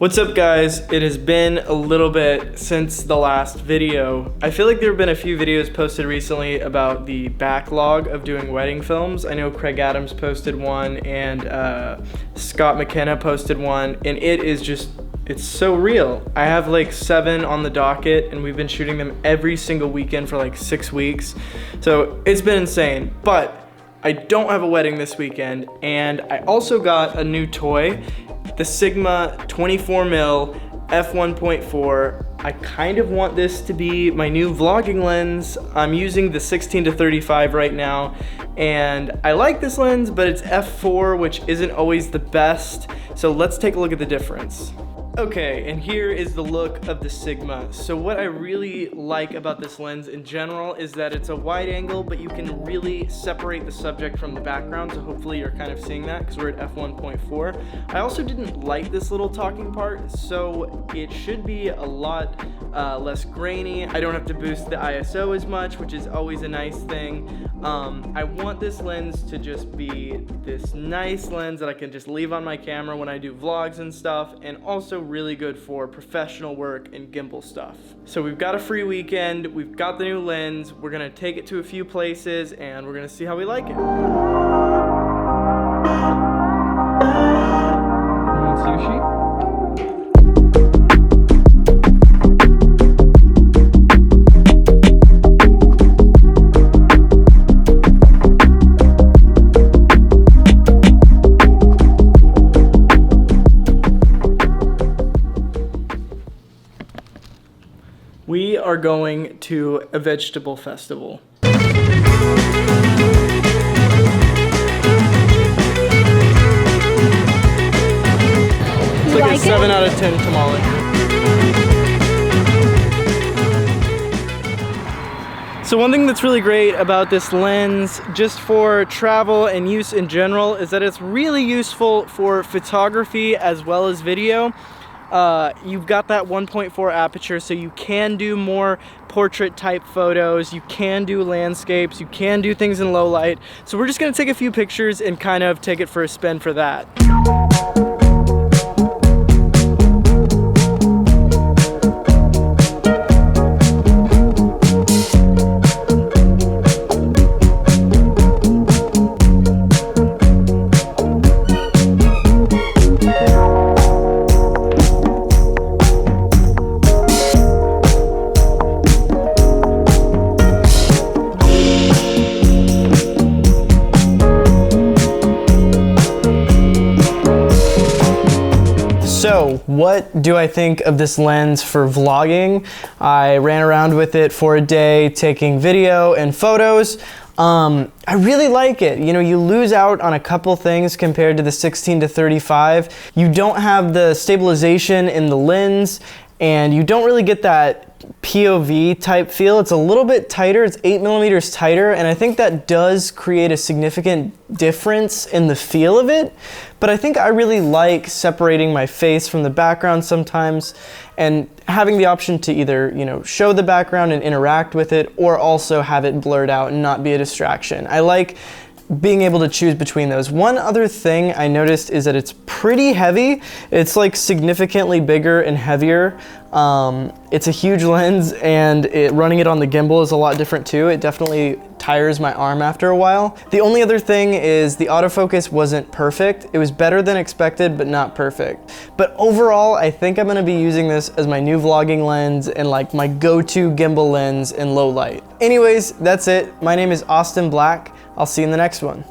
What's up guys? It has been a little bit since the last video. I feel like there have been a few videos posted recently about the backlog of doing wedding films. I know Craig Adams posted one and Scott McKenna posted one, and it's so real. I have like 7 on the docket and we've been shooting them every single weekend for like 6 weeks. So it's been insane, but I don't have a wedding this weekend, and I also got a new toy, the Sigma 24mm f1.4. I kind of want this to be my new vlogging lens. I'm using the 16-35 right now, and I like this lens, but it's f4, which isn't always the best. So let's take a look at the difference. Okay, and here is the look of the Sigma. So what I really like about this lens in general is that it's a wide angle, but you can really separate the subject from the background. So hopefully you're kind of seeing that because we're at f1.4. I also didn't like this little talking part, so it should be a lot less grainy. I don't have to boost the ISO as much, which is always a nice thing. I want this lens to just be this nice lens that I can just leave on my camera when I do vlogs and stuff, and also really good for professional work and gimbal stuff. So we've got a free weekend, we've got the new lens, we're gonna take it to a few places, and we're gonna see how we like it. You want sushi? We are going to a vegetable festival. It's like a 7 out of 10 tamale. So one thing that's really great about this lens, just for travel and use in general, is that it's really useful for photography as well as video. You've got that 1.4 aperture, so you can do more portrait type photos, you can do landscapes, you can do things in low light. So we're just gonna take a few pictures and kind of take it for a spin for that. So what do I think of this lens for vlogging? I ran around with it for a day taking video and photos. I really like it. You know, you lose out on a couple things compared to the 16-35. You don't have the stabilization in the lens, and you don't really get that POV type feel. It's a little bit tighter, it's 8mm tighter, and I think that does create a significant difference in the feel of it. But I think I really like separating my face from the background sometimes, and having the option to either, you know, show the background and interact with it, or also have it blurred out and not be a distraction. I like being able to choose between those. One other thing I noticed is that it's pretty heavy. It's like significantly bigger and heavier. It's a huge lens, and running it on the gimbal is a lot different too. It definitely tires my arm after a while. The only other thing is the autofocus wasn't perfect. It was better than expected, but not perfect. But overall, I think I'm gonna be using this as my new vlogging lens and like my go-to gimbal lens in low light. Anyways, that's it. My name is Austin Black. I'll see you in the next one.